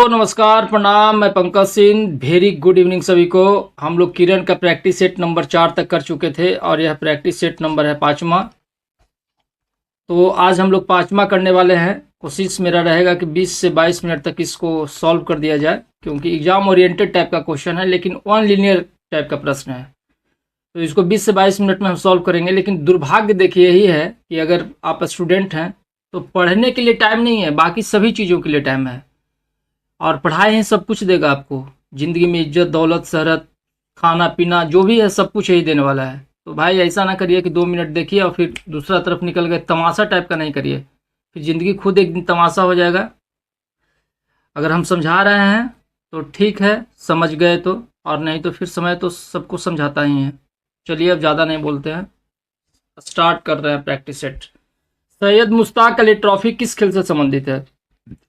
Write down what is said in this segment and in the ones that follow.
नमस्कार, प्रणाम। मैं Pankaj Singh. Very good evening सभी को। हम लोग किरण का प्रैक्टिस सेट नंबर 4 तक कर चुके थे और यह प्रैक्टिस सेट नंबर है 5वां। तो आज हम लोग 5वां करने वाले हैं। कोशिश मेरा रहेगा कि 20 से 22 मिनट तक इसको सॉल्व कर दिया जाए, क्योंकि एग्जाम ओरिएंटेड टाइप का क्वेश्चन है, लेकिन वन लीनियर टाइप का प्रश्न है। तो इसको 20 से 22 मिनट में हम सॉल्व करेंगे। लेकिन दुर्भाग्य देखिए यही है कि अगर आप स्टूडेंट हैं तो पढ़ने के लिए टाइम नहीं है, बाकी सभी चीज़ों के लिए टाइम है। और पढ़ाई ही सब कुछ देगा आपको। ज़िंदगी में इज्जत, दौलत, शहरत, खाना पीना जो भी है सब कुछ यही देने वाला है। तो भाई ऐसा ना करिए कि 2 मिनट देखिए और फिर दूसरा तरफ निकल गए। तमाशा टाइप का नहीं करिए, फिर ज़िंदगी खुद एक दिन तमाशा हो जाएगा। अगर हम समझा रहे हैं तो ठीक है, समझ गए तो, और नहीं तो फिर समय तो सबको समझाता ही है। चलिए अब ज़्यादा नहीं बोलते हैं, स्टार्ट कर रहे हैं practice set. Syed Mushtaq Ali trophy किस खेल से संबंधित है?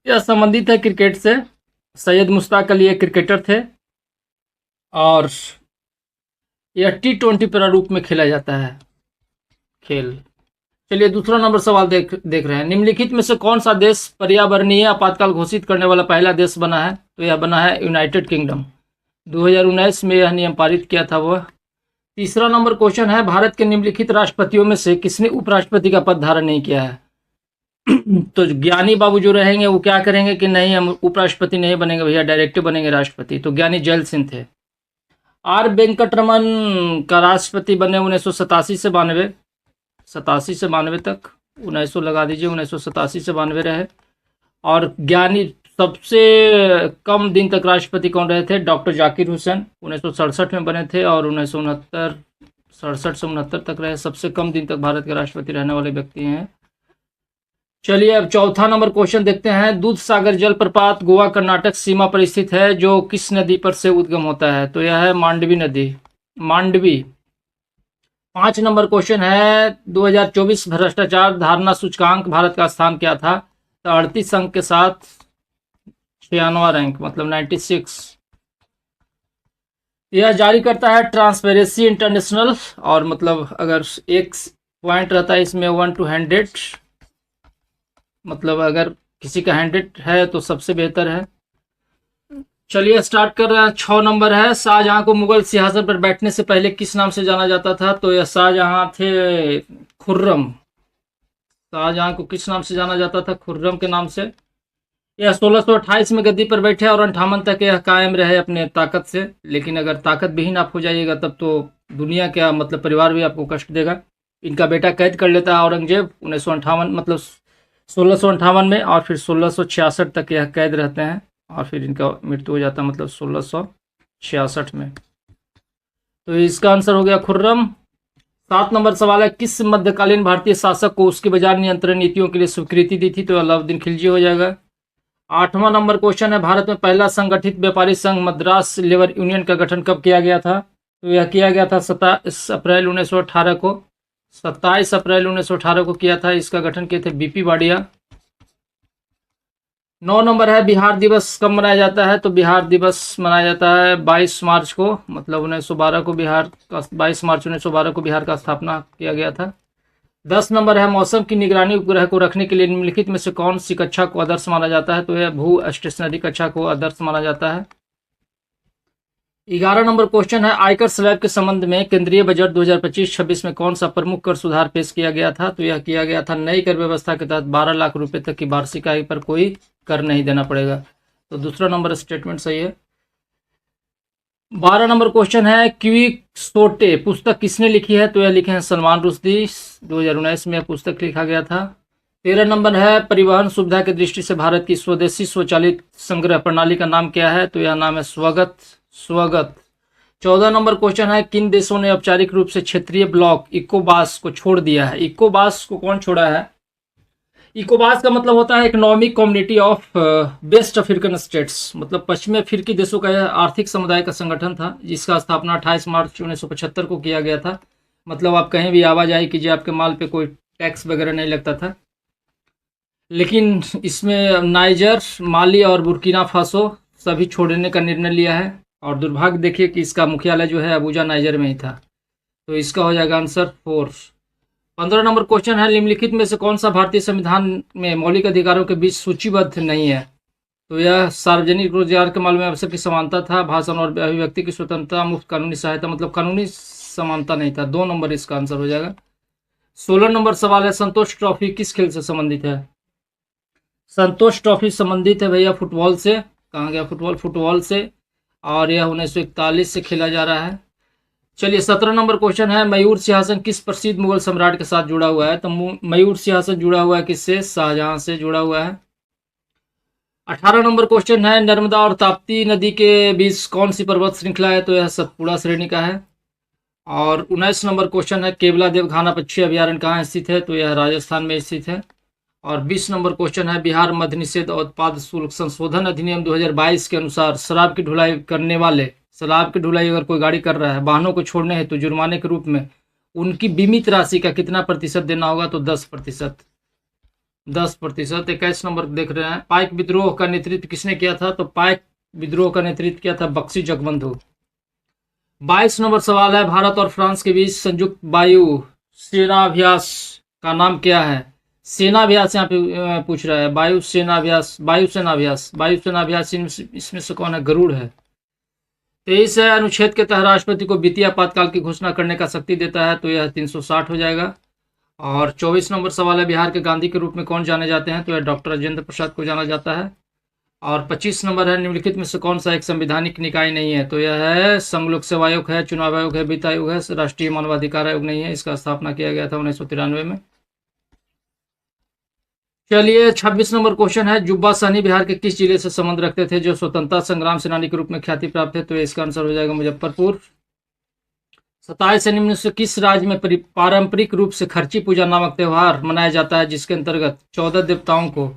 यह संबंधित है क्रिकेट से। सैयद मुश्ताक अली एक क्रिकेटर थे और यह T20 प्रारूप में खेला जाता है खेल। चलिए दूसरा नंबर सवाल देख रहे हैं। निम्नलिखित में से कौन सा देश पर्यावरणीय आपातकाल घोषित करने वाला पहला देश बना है? तो यह बना है यूनाइटेड किंगडम। 2019 में यह नियम पारित किया था वह। तीसरा नंबर क्वेश्चन है, भारत के निम्नलिखित राष्ट्रपतियों में से किसने उपराष्ट्रपति का पद धारण नहीं किया है? तो ज्ञानी बाबू जो रहेंगे वो क्या करेंगे कि नहीं, हम उपराष्ट्रपति नहीं बनेंगे भैया, डायरेक्ट बनेंगे राष्ट्रपति। तो ज्ञानी जैल सिंह थे। आर वेंकटरमन का राष्ट्रपति बने 1987 से 92, 87 से 92 तक, 1900 लगा दीजिए, 1987 से 92 रहे। और ज्ञानी सबसे कम दिन तक राष्ट्रपति कौन रहे थे? डॉक्टर जाकिर हुसैन, 1967 में बने थे और 1969 67 से 69 तक रहे। सबसे कम दिन तक भारत के राष्ट्रपति रहने वाले व्यक्ति हैं। चलिए अब चौथा नंबर क्वेश्चन देखते हैं। दूध सागर जलप्रपात गोवा कर्नाटक सीमा पर स्थित है, जो किस नदी पर से उद्गम होता है? तो यह है मांडवी नदी, मांडवी। 5 नंबर क्वेश्चन है, 2024 भ्रष्टाचार धारणा सूचकांक भारत का स्थान क्या था? तो 38 अंक के साथ 96वां रैंक, मतलब 96। यह जारी करता है ट्रांसपेरेंसी इंटरनेशनल। और मतलब अगर एक पॉइंट रहता है इसमें 1 to 100, मतलब अगर किसी का 100 है तो सबसे बेहतर है। चलिए स्टार्ट कर रहे हैं। 6 नंबर है, शाहजहां को मुगल सिंहासन पर बैठने से पहले किस नाम से जाना जाता था? तो यह शाहजहां थे खुर्रम। शाहजहां को किस नाम से जाना जाता था? खुर्रम के नाम से। यह 1628 में गद्दी पर बैठे और 58 तक यह कायम रहे अपने ताकत से। लेकिन अगर ताकत विहीन आप हो जाइएगा तब तो दुनिया क्या, मतलब परिवार भी आपको कष्ट देगा। इनका बेटा कैद कर लेता है औरंगजेब 1958, मतलब 1658 में, और फिर 1666 तक यह कैद रहते हैं और फिर इनका मृत्यु हो जाता है, मतलब 1666 में। तो इसका आंसर हो गया खुर्रम। 7 नंबर सवाल है, किस मध्यकालीन भारतीय शासक को उसकी बाजार नियंत्रण नीतियों के लिए स्वीकृति दी थी? तो अलाउद्दीन खिलजी हो जाएगा। 8वां नंबर क्वेश्चन है, भारत में पहला संगठित व्यापारी संघ मद्रास लेबर यूनियन का गठन कब किया गया था? तो यह किया गया था 27 अप्रैल 1918 को। 27 अप्रैल 1918 को किया था। इसका गठन किए थे बीपी वाडिया। 9 नंबर है, बिहार दिवस कब मनाया जाता है? तो बिहार दिवस मनाया जाता है 22 मार्च को, मतलब 1912 को बिहार का 22 मार्च 1912 को बिहार का स्थापना किया गया था। 10 नंबर है, मौसम की निगरानी उपग्रह को रखने के लिए निम्नलिखित में से कौन सी कक्षा को आदर्श माना जाता है? तो यह भू स्टेशनरी कक्षा को आदर्श माना जाता है। 11 नंबर क्वेश्चन है, आयकर स्लैब के संबंध में केंद्रीय बजट 2025-26 में कौन सा प्रमुख कर सुधार पेश किया गया था? तो यह किया गया था नई कर व्यवस्था के तहत 12 लाख रुपए तक की वार्षिक आय पर कोई कर नहीं देना पड़ेगा। तो दूसरा नंबर स्टेटमेंट सही है। 12 नंबर क्वेश्चन है, क्विक्सोटे पुस्तक किसने लिखी है? तो यह लिखे हैं सलमान रुश्दी। 2019 में यह पुस्तक लिखा गया था। 13 नंबर है, परिवहन सुविधा की दृष्टि से भारत की स्वदेशी स्वचालित संग्रह प्रणाली का नाम क्या है? तो यह नाम है स्वगत। 14 नंबर क्वेश्चन है, किन देशों ने औपचारिक रूप से क्षेत्रीय ब्लॉक इकोबास को छोड़ दिया है? इकोबास को कौन छोड़ा है? इकोबास का मतलब होता है Economic Community of West African States, मतलब पश्चिमी अफ्रीकी देशों का यह आर्थिक समुदाय का संगठन था, जिसका स्थापना 28 मार्च 1975 को किया गया था। मतलब आप कहीं भी आवाजाही कीजिए, आपके माल पे कोई टैक्स वगैरह नहीं लगता था। लेकिन इसमें नाइजर, माली और बुर्किना फासो सभी छोड़ने का निर्णय लिया है। और दुर्भाग्य देखिए कि इसका मुख्यालय जो है अबूजा नाइजर में ही था। तो इसका हो जाएगा आंसर 4। 15 नंबर क्वेश्चन है, निम्नलिखित में से कौन सा भारतीय संविधान में मौलिक अधिकारों के बीच सूचीबद्ध नहीं है? तो यह सार्वजनिक रोजगार के मामले में अवसर की समानता था, भाषण और अभिव्यक्ति की स्वतंत्रता, मुफ्त कानूनी सहायता, मतलब कानूनी समानता नहीं था। 2 नंबर इसका आंसर हो जाएगा। 16 नंबर सवाल है, संतोष ट्रॉफी किस खेल से संबंधित है? संतोष ट्रॉफी संबंधित है भैया फुटबॉल से। कहाँ गया फुटबॉल? फुटबॉल से, और यह 1941 से खेला जा रहा है। चलिए 17 नंबर क्वेश्चन है, मयूर सिंहासन किस प्रसिद्ध मुगल सम्राट के साथ जुड़ा हुआ है? तो मयूर सिंहासन जुड़ा हुआ है किससे? शाहजहां से जुड़ा हुआ है। 18 नंबर क्वेश्चन है, नर्मदा और ताप्ती नदी के बीच कौन सी पर्वत श्रृंखला है? तो यह सतपुड़ा श्रेणी का है। और 19 नंबर क्वेश्चन है, केवला देवघाना पक्षी अभ्यारण्य कहाँ स्थित है? तो यह राजस्थान में स्थित है। और 20 नंबर क्वेश्चन है, बिहार मद्य निषेध और उत्पाद शुल्क संशोधन अधिनियम 2022 के अनुसार शराब की ढुलाई करने वाले, शराब की ढुलाई अगर कोई गाड़ी कर रहा है, वाहनों को छोड़ने हेतु तो जुर्माने के रूप में उनकी बीमित राशि का कितना प्रतिशत देना होगा? तो 10%। 10%। 21 नंबर देख रहे हैं, पाइक विद्रोह का नेतृत्व किसने किया था? तो पाइक विद्रोह का नेतृत्व किया था बख्शी जगबंधु। 22 नंबर सवाल है, भारत और फ्रांस के बीच संयुक्त वायु सेनाभ्यास का नाम क्या है? सेनाभ्यास यहाँ पे पूछ रहा है, वायु सेनाभ्यास, वायुसेनाभ्यास, वायुसेनाभ्यास इसमें से कौन है? गरुड़ है। 23 है, अनुच्छेद के तहत राष्ट्रपति को वित्तीय आपातकाल की घोषणा करने का शक्ति देता है, तो यह 360 हो जाएगा। और 24 नंबर सवाल है, बिहार के गांधी के रूप में कौन जाने जाते हैं? तो यह डॉक्टर राजेंद्र प्रसाद को जाना जाता है। और 25 नंबर है, निम्नलिखित में से कौन सा एक संवैधानिक निकाय नहीं है? तो यह है संघ लोक सेवा आयोग है, चुनाव आयोग है, वित्त आयोग है, राष्ट्रीय मानवाधिकार आयोग नहीं है। इसका स्थापना किया गया था 1993 में। चलिए 26 नंबर क्वेश्चन है, जुब्बा सहनी बिहार के किस जिले से संबंध रखते थे जो स्वतंत्रता संग्राम सेनानी के रूप में ख्याति प्राप्त है? तो इसका आंसर हो जाएगा मुजफ्फरपुर। 27 से निम्न से किस राज्य में पारंपरिक रूप से खर्ची पूजा नामक त्यौहार मनाया जाता है जिसके अंतर्गत 14 देवताओं को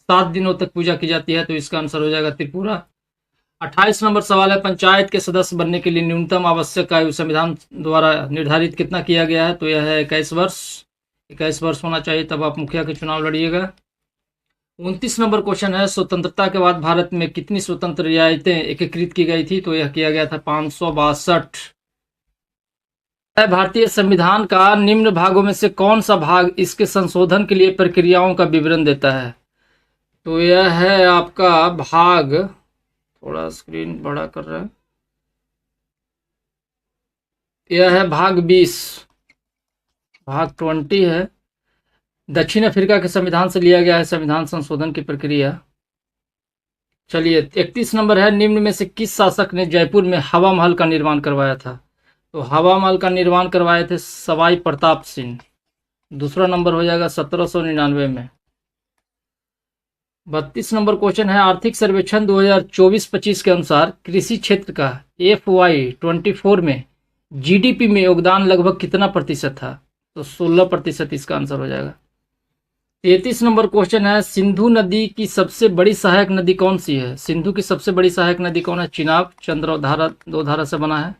7 दिनों तक पूजा की जाती है? तो इसका आंसर हो जाएगा त्रिपुरा। 28 नंबर सवाल है, पंचायत के सदस्य बनने के लिए न्यूनतम आवश्यक आयु संविधान द्वारा निर्धारित कितना किया गया है? तो यह है 21 वर्ष। 21 वर्ष होना चाहिए, तब आप मुखिया के चुनाव लड़िएगा। 29 नंबर क्वेश्चन है, स्वतंत्रता के बाद भारत में कितनी स्वतंत्र रियायतें एकीकृत की गई थी? तो यह किया गया था 562। भारतीय संविधान का निम्न भागों में से कौन सा भाग इसके संशोधन के लिए प्रक्रियाओं का विवरण देता है? तो यह है आपका भाग, थोड़ा स्क्रीन बड़ा कर रहा है, यह है भाग 20, भाग 20 है। दक्षिण अफ्रीका के संविधान से लिया गया है संविधान संशोधन की प्रक्रिया। चलिए 31 नंबर है, निम्न में से किस शासक ने जयपुर में हवा महल का निर्माण करवाया था? तो हवा महल का निर्माण करवाए थे सवाई प्रताप सिंह। दूसरा नंबर हो जाएगा 1799 में। 32 नंबर क्वेश्चन है, आर्थिक सर्वेक्षण 2024-25 के अनुसार कृषि क्षेत्र का FY24 में GDP में योगदान लगभग कितना प्रतिशत था? तो 16% इसका आंसर हो जाएगा। 33 नंबर क्वेश्चन है, सिंधु नदी की सबसे बड़ी सहायक नदी कौन सी है? सिंधु की सबसे बड़ी सहायक नदी कौन है? चिनाब, चंद्रधारा, 2 धारा से बना है।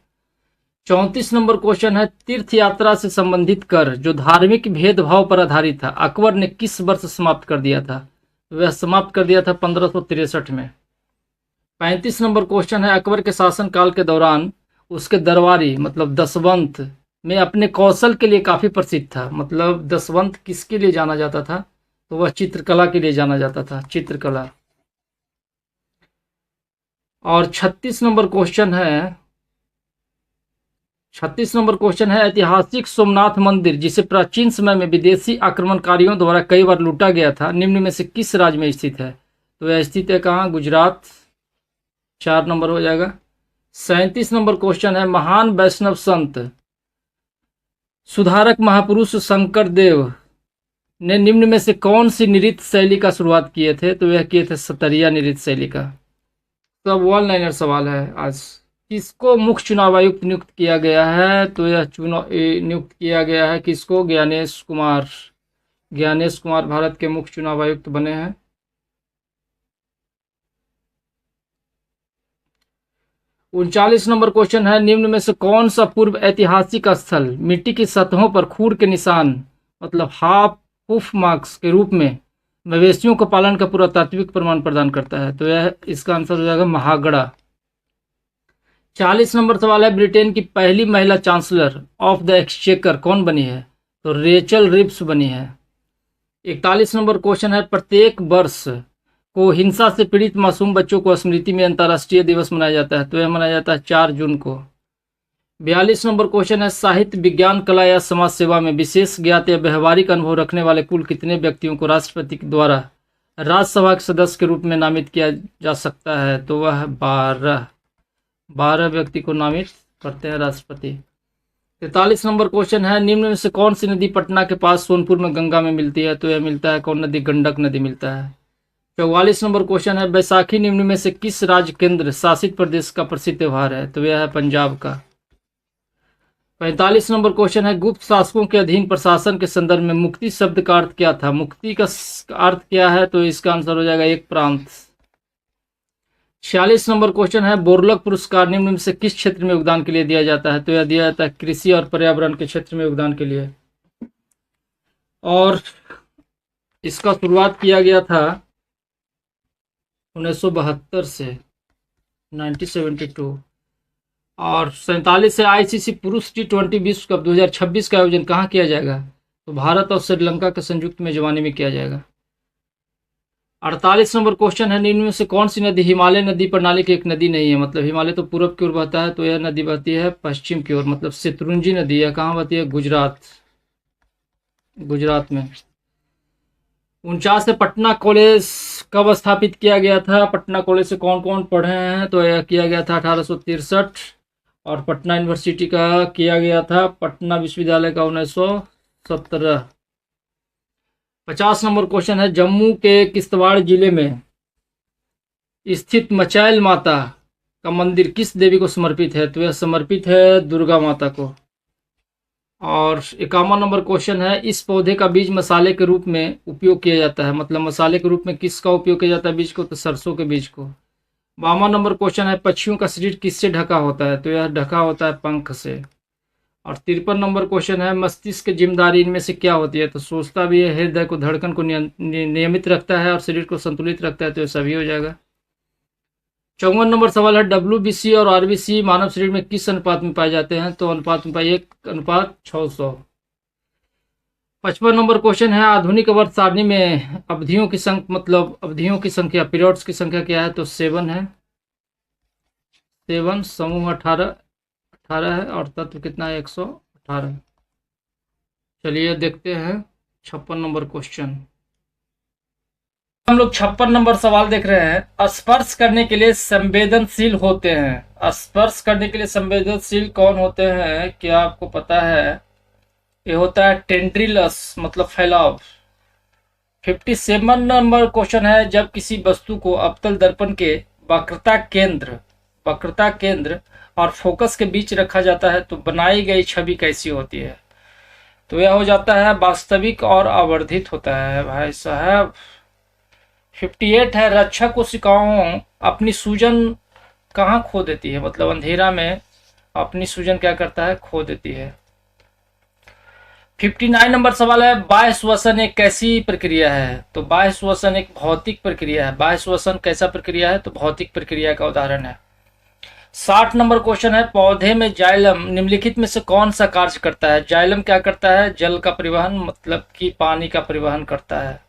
34 नंबर क्वेश्चन है, तीर्थ यात्रा से संबंधित कर जो धार्मिक भेदभाव पर आधारित था अकबर ने किस वर्ष समाप्त कर दिया था? वह समाप्त कर दिया था 1563 में। 35 नंबर क्वेश्चन है, अकबर के शासनकाल के दौरान उसके दरबारी मतलब दसवंत में अपने कौशल के लिए काफ़ी प्रसिद्ध था। मतलब दसवंत किसके लिए जाना जाता था? तो वह चित्रकला के लिए जाना जाता था, चित्रकला। और 36 नंबर क्वेश्चन है, 36 नंबर क्वेश्चन है, ऐतिहासिक सोमनाथ मंदिर जिसे प्राचीन समय में विदेशी आक्रमणकारियों द्वारा कई बार लूटा गया था निम्न में से किस राज्य में स्थित है? तो यह स्थित है कहाँ? गुजरात। 4 नंबर हो जाएगा। 37 नंबर क्वेश्चन है, महान वैष्णव संत सुधारक महापुरुष शंकर देव ने निम्न में से कौन सी नृत्य शैली का शुरुआत किए थे? तो यह किए थे सतरिया नृत्य शैली का। तो अब 1 लाइनर सवाल है आज, किसको मुख्य चुनाव आयुक्त नियुक्त किया गया है? तो यह नियुक्त किया गया है किसको? ज्ञानेश कुमार। ज्ञानेश कुमार भारत के मुख्य चुनाव आयुक्त बने हैं। 39 नंबर क्वेश्चन है, निम्न में से कौन सा पूर्व ऐतिहासिक स्थल मिट्टी की सतहों पर खूर के निशान मतलब हाफ मार्क्स के रूप में मवेशियों के पालन का पुरातात्विक प्रमाण प्रदान करता है? तो यह इसका आंसर हो जाएगा महागढ़ा। 40 नंबर सवाल है, ब्रिटेन की पहली महिला चांसलर ऑफ द एक्सचेकर कौन बनी है? तो रेचल रिप्स बनी है। 41 नंबर क्वेश्चन है, प्रत्येक वर्ष को हिंसा से पीड़ित मासूम बच्चों को स्मृति में अंतर्राष्ट्रीय दिवस मनाया जाता है? तो यह मनाया जाता है 4 जून को। 42 नंबर क्वेश्चन है, साहित्य, विज्ञान, कला या समाज सेवा में विशेष ज्ञात या व्यवहारिक अनुभव रखने वाले कुल कितने व्यक्तियों को राष्ट्रपति के द्वारा राज्यसभा के सदस्य के रूप में नामित किया जा सकता है? तो वह 12 व्यक्ति को नामित करते हैं राष्ट्रपति। 43 नंबर क्वेश्चन है, निम्न में से कौन सी नदी पटना के पास सोनपुर में गंगा में मिलती है? तो यह मिलता है कौन नदी? गंडक नदी मिलता है। 44 नंबर क्वेश्चन है, बैसाखी निम्न में से किस राज्य केंद्र शासित प्रदेश का प्रसिद्ध त्योहार है? तो यह है पंजाब का। 45 नंबर क्वेश्चन है, गुप्त शासकों के अधीन प्रशासन के संदर्भ में मुक्ति शब्द का अर्थ क्या था? मुक्ति का अर्थ क्या है? तो इसका आंसर हो जाएगा एक प्रांत। 46 नंबर क्वेश्चन है, बोरलग पुरस्कार निम्न में से किस क्षेत्र में योगदान के लिए दिया जाता है? तो यह दिया जाता है कृषि और पर्यावरण के क्षेत्र में योगदान के लिए। और इसका शुरुआत किया गया था 1972 से 1972। और 47 से आईसीसी पुरुष T20 विश्व कप 2026 का आयोजन कहाँ किया जाएगा? तो भारत और श्रीलंका के संयुक्त मेजबानी में किया जाएगा। 48 नंबर क्वेश्चन है, निम्न में से कौन सी नदी हिमालय नदी प्रणाली की एक नदी नहीं है? मतलब हिमालय तो पूर्व की ओर बहता है, तो यह नदी बहती है पश्चिम की ओर, मतलब शत्रुंजी नदी। यह कहाँ बहती है? गुजरात में। 49 से पटना कॉलेज कब स्थापित किया गया था? पटना कॉलेज से कौन कौन पढ़े हैं? तो यह किया गया था 1863। और पटना यूनिवर्सिटी का किया गया था, पटना विश्वविद्यालय का 1917। 50 नंबर क्वेश्चन है, जम्मू के किश्तवाड़ जिले में स्थित मचैल माता का मंदिर किस देवी को समर्पित है? तो यह समर्पित है दुर्गा माता को। और 51 नंबर क्वेश्चन है, इस पौधे का बीज मसाले के रूप में उपयोग किया जाता है? मतलब मसाले के रूप में किसका उपयोग किया जाता है बीज को? तो सरसों के बीज को। 52 नंबर क्वेश्चन है, पक्षियों का शरीर किससे ढका होता है? तो यह ढका होता है पंख से। और 53 नंबर क्वेश्चन है, मस्तिष्क की जिम्मेदारी इनमें से क्या होती है? तो सोचता भी है, हृदय को धड़कन को नियमित रखता है और शरीर को संतुलित रखता है। तो यह सभी हो जाएगा। 54 नंबर सवाल है, WBC और RBC मानव शरीर में किस अनुपात में पाए जाते हैं? तो अनुपात में पाए 1:600। 55 नंबर क्वेश्चन है, आधुनिक वर्ष सारणी में अवधियों की संख्या, मतलब अवधियों की संख्या, पीरियड्स की संख्या क्या है? तो 7 है। 7, समूह 18 है और तत्व कितना है? 118। चलिए देखते हैं 56 नंबर क्वेश्चन। हम लोग 56 नंबर सवाल देख रहे हैं, स्पर्श करने के लिए संवेदनशील होते हैं। स्पर्श करने के लिए संवेदनशील कौन होते हैं? क्या आपको पता है? ये होता है टेंड्रिलस, मतलब फैलाव। 57 नंबर क्वेश्चन है, जब किसी वस्तु को अवतल दर्पण के वक्रता केंद्र और फोकस के बीच रखा जाता है तो बनाई गई छवि कैसी होती है? तो यह हो जाता है वास्तविक और आवर्धित होता है भाई साहब। 58 है, रक्षा कोशिकाओं अपनी सूजन कहाँ खो देती है? मतलब अंधेरा में अपनी सूजन क्या करता है? खो देती है। 59 नंबर सवाल है, बाह्य श्वसन एक कैसी प्रक्रिया है? तो बाह्य श्वसन एक भौतिक प्रक्रिया है। बाह्य श्वसन कैसा प्रक्रिया है? तो भौतिक प्रक्रिया का उदाहरण है। 60 नंबर क्वेश्चन है, पौधे में जाइलम निम्नलिखित में से कौन सा कार्य करता है? जाइलम क्या करता है? जल का परिवहन, मतलब कि पानी का परिवहन करता है।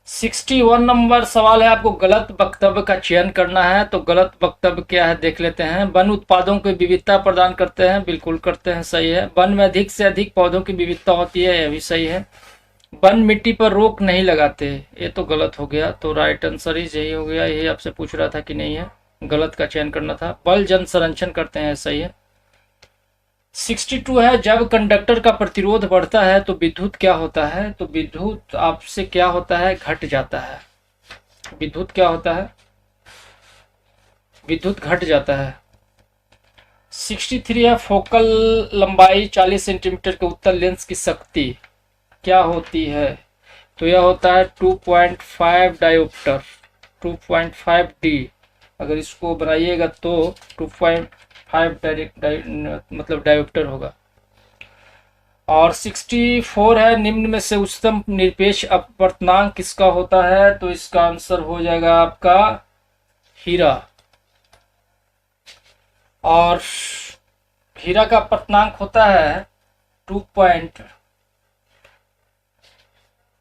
61 नंबर सवाल है, आपको गलत वक्तव्य का चयन करना है। तो गलत वक्तव्य क्या है देख लेते हैं। वन उत्पादों को विविधता प्रदान करते हैं, बिल्कुल करते हैं, सही है। वन में अधिक से अधिक पौधों की विविधता होती है, यह भी सही है। वन मिट्टी पर रोक नहीं लगाते, ये तो गलत हो गया। तो राइट आंसर यही हो गया, यही आपसे पूछ रहा था कि नहीं है, गलत का चयन करना था। बल जन संरक्षण करते हैं, सही है। 62 है, जब कंडक्टर का प्रतिरोध बढ़ता है तो विद्युत क्या होता है? तो विद्युत आपसे क्या होता है? घट जाता है। विद्युत क्या होता है? विद्युत घट जाता है। 63 है, फोकल लंबाई 40 सेंटीमीटर के उत्तल लेंस की शक्ति क्या होती है? तो यह होता है 2.5 डायोप्टर, 2.5D। अगर इसको बनाइएगा तो 2.5 मतलब डायोप्टर होगा। और 64 है, निम्न में से उच्चतम निरपेक्ष अपवर्तनांक किसका होता है? तो इसका आंसर हो जाएगा आपका हीरा। और हीरा का अपवर्तनांक होता है 2.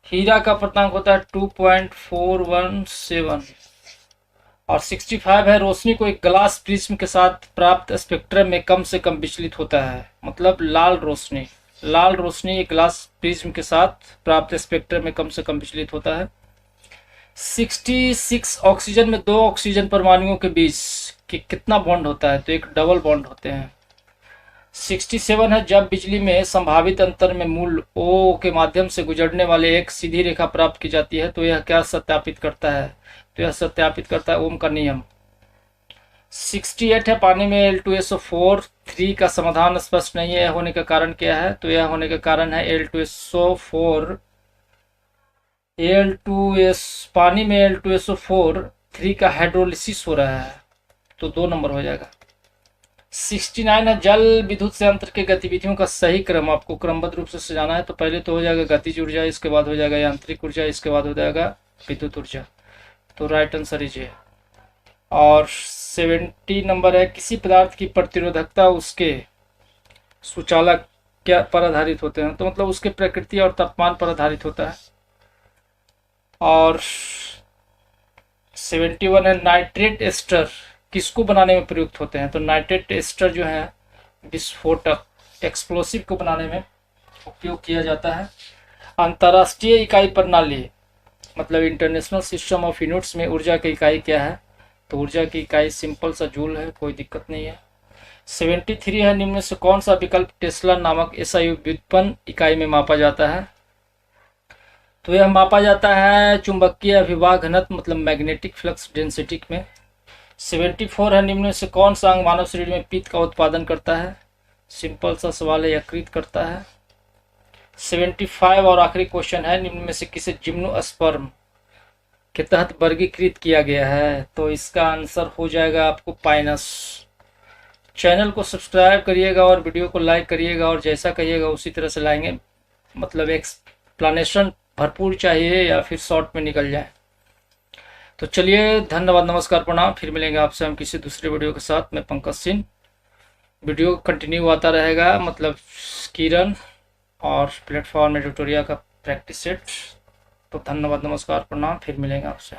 हीरा का पूर्णांक होता है 2.417 और 65 है। रोशनी को एक ग्लास प्रिज्म के साथ प्राप्त स्पेक्ट्रम में कम से कम विचलित होता है, मतलब लाल रोशनी एक ग्लास प्रिज्म के साथ प्राप्त स्पेक्ट्रम में कम से कम विचलित होता है। 66 ऑक्सीजन में दो ऑक्सीजन परमाणुओं के बीच कितना बॉन्ड होता है, तो एक डबल बॉन्ड होते हैं। 67 है, जब बिजली में संभावित अंतर में मूल O के माध्यम से गुजरने वाले एक सीधी रेखा प्राप्त की जाती है तो यह क्या सत्यापित करता है, तो यह सत्यापित करता है ओम का नियम। 68 है, पानी में L2SO4 3 का समाधान स्पष्ट नहीं है, यह होने का कारण क्या है, तो यह होने का कारण है पानी में L2SO4 3 का हाइड्रोलिसिस हो रहा है, तो 2 नंबर हो जाएगा। 69 है, जल विद्युत संयंत्र के गतिविधियों का सही क्रम आपको क्रमबद्ध रूप से सजाना है, तो पहले तो हो जाएगा गतिज ऊर्जा, इसके बाद हो जाएगा यांत्रिक ऊर्जा, इसके बाद हो जाएगा विद्युत ऊर्जा, तो राइट आंसर इज ये। और 70 नंबर है, किसी पदार्थ की प्रतिरोधकता उसके सुचालक क्या पर आधारित होते हैं, तो मतलब उसके प्रकृति और तापमान पर आधारित होता है। और 71 है, नाइट्रेट एस्टर किसको बनाने में प्रयुक्त होते हैं, तो नाइट्रेट एस्टर जो है विस्फोटक एक्सप्लोसिव को बनाने में उपयोग किया जाता है। अंतर्राष्ट्रीय इकाई प्रणाली मतलब इंटरनेशनल सिस्टम ऑफ यूनिट्स में ऊर्जा की इकाई क्या है, तो ऊर्जा की इकाई सिंपल सा जूल है, कोई दिक्कत नहीं है। 73 है, निम्न में से कौन सा विकल्प टेस्ला नामक एसआई व्युत्पन्न इकाई में मापा जाता है, तो यह मापा जाता है चुंबकीय अभिवाह घनत्व मतलब मैग्नेटिक फ्लक्स डेंसिटी में। 74 है, निम्न में से कौन सा अंग मानव शरीर में पित्त का उत्पादन करता है, सिंपल सा सवाल है, यकृत करता है। 75 और आखिरी क्वेश्चन है, निम्न में से किसे जिम्नोस्पर्म के तहत वर्गीकृत किया गया है, तो इसका आंसर हो जाएगा आपको पाइनस। चैनल को सब्सक्राइब करिएगा और वीडियो को लाइक करिएगा और जैसा कहिएगा उसी तरह से लाएंगे, मतलब एक्सप्लेनेशन भरपूर चाहिए या फिर शॉर्ट में निकल जाए। तो चलिए धन्यवाद, नमस्कार, प्रणाम, फिर मिलेंगे आपसे हम किसी दूसरे वीडियो के साथ। मैं पंकज सिंह, वीडियो कंटिन्यू आता रहेगा, मतलब किरण और प्लेटफॉर्म में ट्यूटोरियल का प्रैक्टिस सेट। तो धन्यवाद, नमस्कार, प्रणाम, फिर मिलेंगे आपसे।